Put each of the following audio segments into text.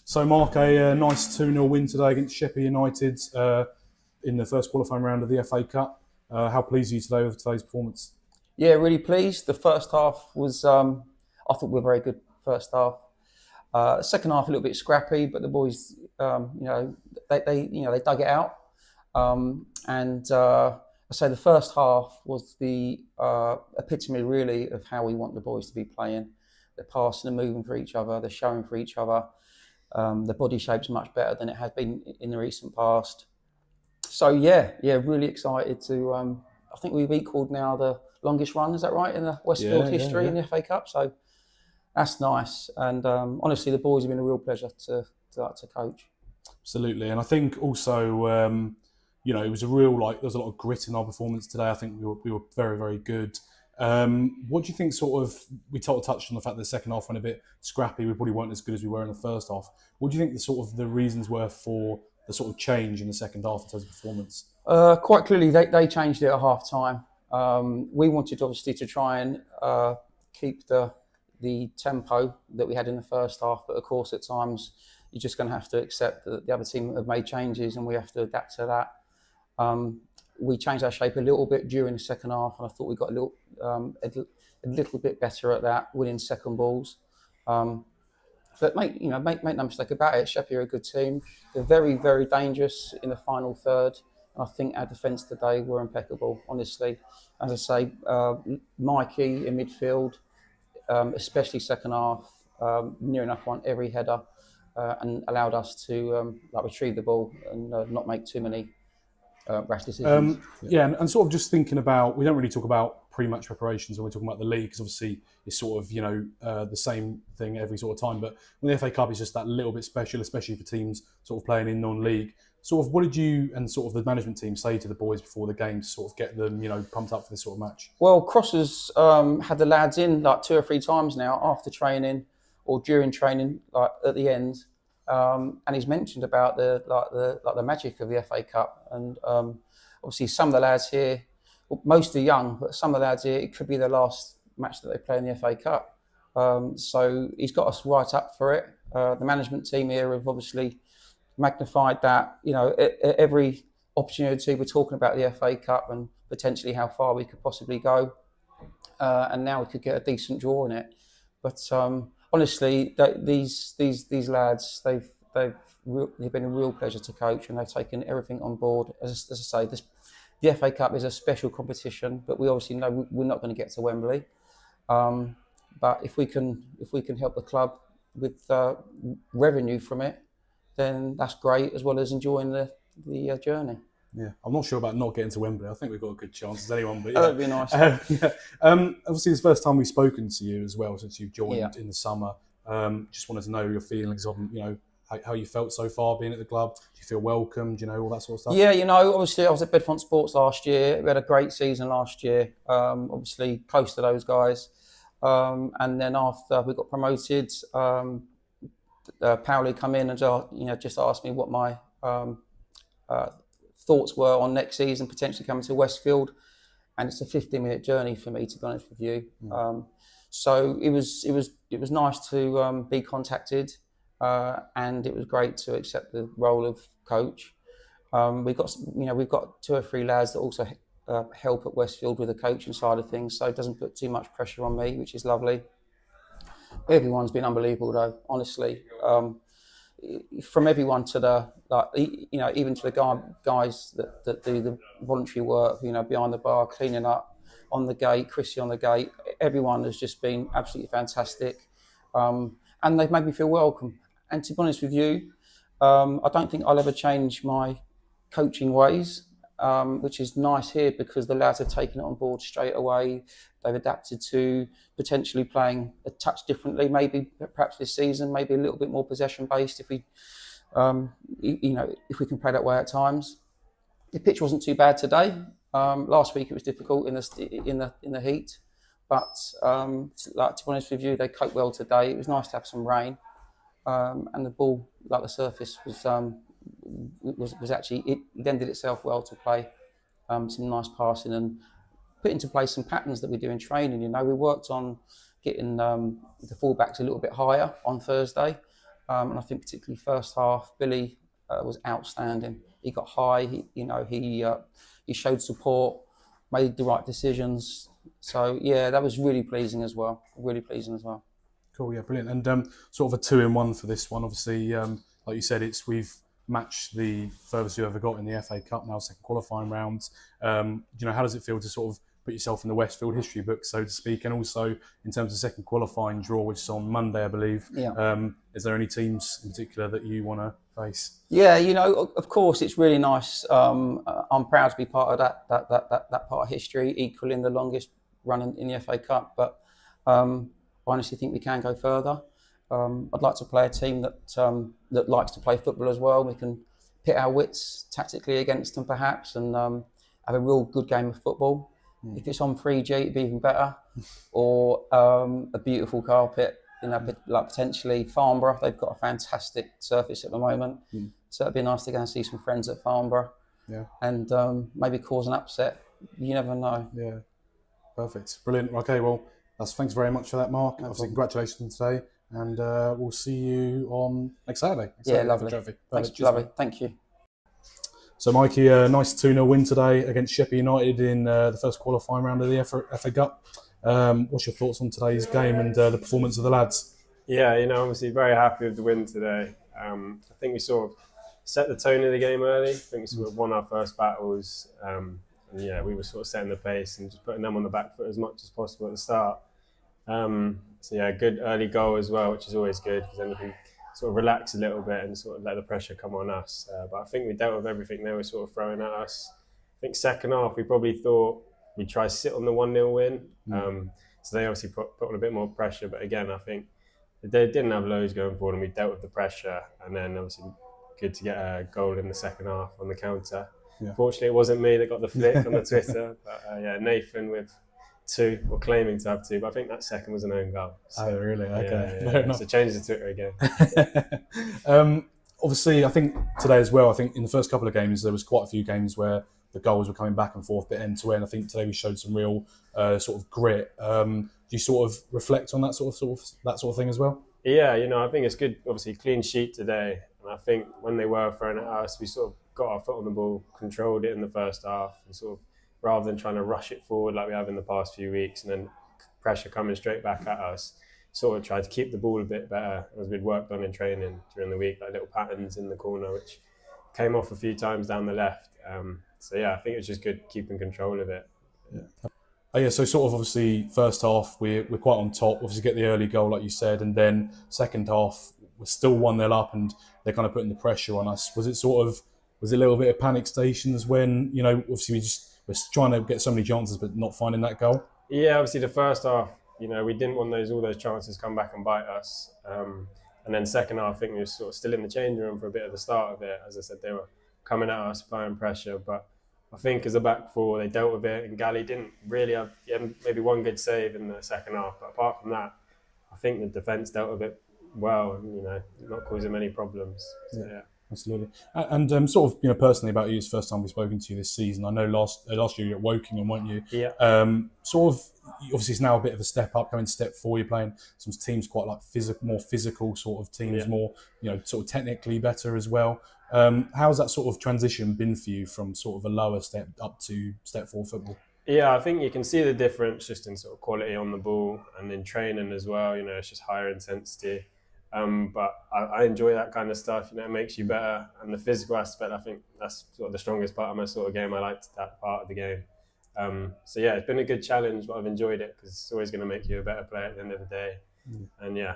So Marc, a nice 2-0 win today against Sheppey United in the first qualifying round of the FA Cup. How pleased are you today with today's performance? Yeah, really pleased. The first half was, I thought we were very good first half. Second half a little bit scrappy, but the boys, they dug it out. I say the first half was the epitome really of how we want the boys to be playing. They're passing and moving for each other. They're showing for each other. The body shape's much better than it has been in the recent past. So yeah, really excited to. I think we've equalled now the longest run. Is that right in the Westfield history in the FA Cup? So that's nice. And honestly, the boys have been a real pleasure to coach. Absolutely, and I think also, it was a real there was a lot of grit in our performance today. I think we were very, very good. What do you think we touched on the fact that the second half went a bit scrappy, we probably weren't as good as we were in the first half. What do you think the reasons were for the sort of change in the second half in terms of performance? Quite clearly they changed it at half time. We wanted obviously to try and keep the tempo that we had in the first half, but of course at times you're just going to have to accept that the other team have made changes and we have to adapt to that. We changed our shape a little bit during the second half, and I thought we got a little bit better at that, winning second balls. But make no mistake about it, Sheppey are a good team. They're very, very dangerous in the final third. And I think our defence today were impeccable, honestly. As I say, Mikey in midfield, especially second half, near enough won every header and allowed us to retrieve the ball and not make too many rash decisions. And sort of just thinking about, we don't really talk about pre-match preparations when we're talking about the league, because obviously it's sort of, the same thing every sort of time. But when the FA Cup is just that little bit special, especially for teams sort of playing in non-league. Sort of, what did you and sort of the management team say to the boys before the game to sort of get them, pumped up for this sort of match? Well, Crossers had the lads in 2 or 3 times now after training or during training, at the end. And he's mentioned about the magic of the FA Cup, and obviously some of the lads here, most are young, but some of the lads here, it could be their last match that they play in the FA Cup. So he's got us right up for it. The management team here have obviously magnified that. Every opportunity we're talking about the FA Cup and potentially how far we could possibly go, and now we could get a decent draw in it. But honestly, these lads, they've been a real pleasure to coach, and they've taken everything on board. As I say, the FA Cup is a special competition, but we obviously know we're not going to get to Wembley. But if we can help the club with revenue from it, then that's great, as well as enjoying the journey. Yeah, I'm not sure about not getting to Wembley. I think we've got a good chance as anyone. But that would be nice. Obviously, it's the first time we've spoken to you as well since you've joined in the summer. Just wanted to know your feelings on, how you felt so far being at the club. Do you feel welcomed? All that sort of stuff. Yeah, obviously I was at Bedfont Sports last year. We had a great season last year. Obviously close to those guys. And then after we got promoted, Paolo come in and just asked me what my thoughts were on next season, potentially coming to Westfield, and it's a 15-minute journey for me, to be honest with you. So it was nice to be contacted, and it was great to accept the role of coach. We've got 2 or 3 lads that also help at Westfield with the coaching side of things, so it doesn't put too much pressure on me, which is lovely. Everyone's been unbelievable though, honestly. From everyone to the even to the guys that do the voluntary work, behind the bar, cleaning up, on the gate, Chrissy on the gate. Everyone has just been absolutely fantastic, and they've made me feel welcome. And to be honest with you, I don't think I'll ever change my coaching ways, which is nice here because the lads have taken it on board straight away. They've adapted to potentially playing a touch differently, maybe perhaps this season, maybe a little bit more possession based if we, if we can play that way at times. The pitch wasn't too bad today. Last week it was difficult in the heat, but to be honest with you, they coped well today. It was nice to have some rain, and the ball, like the surface, was actually, it lended itself well to play some nice passing and put into place some patterns that we do in training. We worked on getting the fullbacks a little bit higher on Thursday, and I think particularly first half, Billy was outstanding. He got high. He showed support, made the right decisions. So yeah, that was really pleasing as well. Really pleasing as well. Cool, yeah, brilliant. And sort of a 2-in-1 for this one. Obviously, like you said, we've matched the furthest you ever got in the FA Cup now, second qualifying round. How does it feel to sort of put yourself in the Westfield history book, so to speak, and also in terms of second qualifying draw, which is on Monday, I believe. Yeah. Is there any teams in particular that you want to face? Yeah, of course, it's really nice. I'm proud to be part of that part of history, equaling the longest run in the FA Cup. But I honestly think we can go further. I'd like to play a team that likes to play football as well. We can pit our wits tactically against them, perhaps, and have a real good game of football. If it's on 3G, it'd be even better. Or a beautiful carpet, like potentially Farnborough. They've got a fantastic surface at the moment. So it'd be nice to go and see some friends at Farnborough. Yeah. And maybe cause an upset. You never know. Yeah. Perfect. Brilliant. Okay, well, thanks very much for that, Marc. Obviously, congratulations today. And we'll see you on next Saturday. Lovely. Thanks, lovely. Thank you. So, Mikey, a nice 2-0 win today against Sheppey United in the first qualifying round of the FA Cup. What's your thoughts on today's game and the performance of the lads? Yeah, obviously very happy with the win today. I think we sort of set the tone of the game early. I think we sort of won our first battles. We were sort of setting the pace and just putting them on the back foot as much as possible at the start. Good early goal as well, which is always good because then we can sort of relax a little bit and sort of let the pressure come on us. But I think we dealt with everything they were sort of throwing at us. I think second half, we probably thought we'd try to sit on the 1-0 win. So they obviously put on a bit more pressure. But again, I think they didn't have loads going forward and we dealt with the pressure. And then obviously good to get a goal in the second half on the counter. Yeah. Fortunately, it wasn't me that got the flick on the Twitter. But Nathan with 2, or claiming to have 2, but I think that second was an own goal. So, oh, really? Okay. Fair enough. So change the Twitter again. Obviously, I think today as well, I think in the first couple of games, there was quite a few games where the goals were coming back and forth, bit end to end. I think today we showed some real sort of grit. Do you sort of reflect on that sort of thing as well? Yeah, I think it's good. Obviously, clean sheet today, and I think when they were throwing at us, we sort of got our foot on the ball, controlled it in the first half, and sort of rather than trying to rush it forward like we have in the past few weeks and then pressure coming straight back at us, sort of tried to keep the ball a bit better as we'd worked on in training during the week, like little patterns in the corner, which came off a few times down the left. I think it was just good keeping control of it. Yeah. So sort of obviously first half, we're quite on top, obviously get the early goal like you said, and then second half, we're still 1-0 up and they're kind of putting the pressure on us. Was it a little bit of panic stations when, obviously we're trying to get so many chances, but not finding that goal? Yeah, obviously the first half, we didn't want all those chances come back and bite us. And then second half, I think we were sort of still in the changing room for a bit of the start of it. As I said, they were coming at us, applying pressure. But I think as a back four, they dealt with it. And Gally didn't really have maybe one good save in the second half. But apart from that, I think the defence dealt with it well and, not causing many problems. So, yeah. Absolutely. And sort of, personally about you, it's the first time we've spoken to you this season. I know last year you were at Woking, weren't you? Yeah. Sort of, obviously it's now a bit of a step up, going to step 4. You're playing some teams quite like more physical sort of teams, more sort of technically better as well. How's that sort of transition been for you from sort of a lower step up to step 4 football? Yeah, I think you can see the difference just in sort of quality on the ball and in training as well. It's just higher intensity. But I enjoy that kind of stuff. It makes you better. And the physical aspect, I think that's sort of the strongest part of my sort of game. I liked that part of the game. So yeah, it's been a good challenge, but I've enjoyed it because it's always going to make you a better player at the end of the day. And yeah.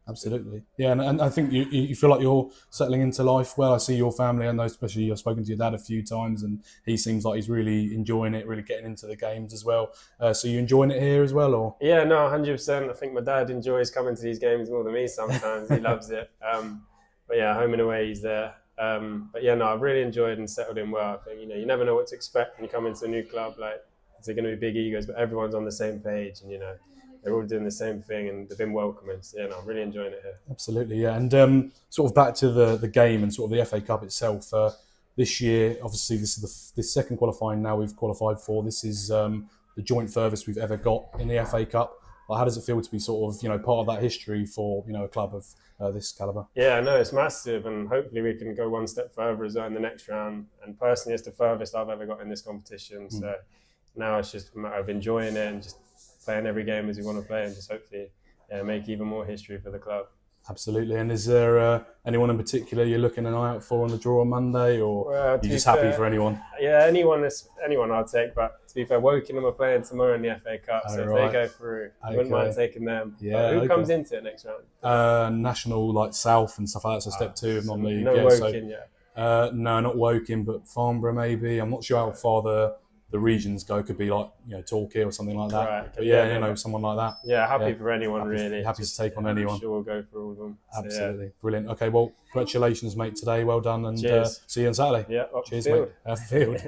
Absolutely. Yeah, and I think you feel like you're settling into life well. I see your family, I know especially I've spoken to your dad a few times, and he seems like he's really enjoying it, really getting into the games as well. So you enjoying it here as well, or? Yeah, no, 100%. I think my dad enjoys coming to these games more than me sometimes. He loves it. But yeah, home and away, he's there. But yeah, no, I've really enjoyed and settled in well. I think, you never know what to expect when you come into a new club. Like, is there going to be big egos, but everyone's on the same page, and they're all doing the same thing, and they've been welcoming. So yeah, no, I'm really enjoying it here. Absolutely, yeah. And sort of back to the game and sort of the FA Cup itself. This year, obviously, this is the second qualifying now we've qualified for. This is the joint furthest we've ever got in the FA Cup. How does it feel to be sort of part of that history for a club of this calibre? Yeah, no, it's massive, and hopefully we can go one step further as well in the next round. And personally, it's the furthest I've ever got in this competition. So now it's just a matter of enjoying it and just playing every game as you want to play, and just hopefully make even more history for the club. Absolutely. And is there anyone in particular you're looking an eye out for on the draw on Monday, or are you just happy for anyone? Yeah, anyone I'll take. But to be fair, Wokingham are playing tomorrow in the FA Cup, so if they go through, I wouldn't mind taking them. Yeah, who comes into it next round? National, like South and stuff like that, so step 2 of non-league. No Woking yet. No, not Woking, but Farnborough maybe. I'm not sure how far the regions go. Could be like Torquay or something like that. Right. But yeah, someone like that. Yeah, happy for anyone really. Happy to take on anyone. I'm sure we'll go for all of them. Absolutely. So, brilliant. Okay, well, congratulations, mate, today. Well done, and see you on Saturday. Yeah, cheers, mate. Field.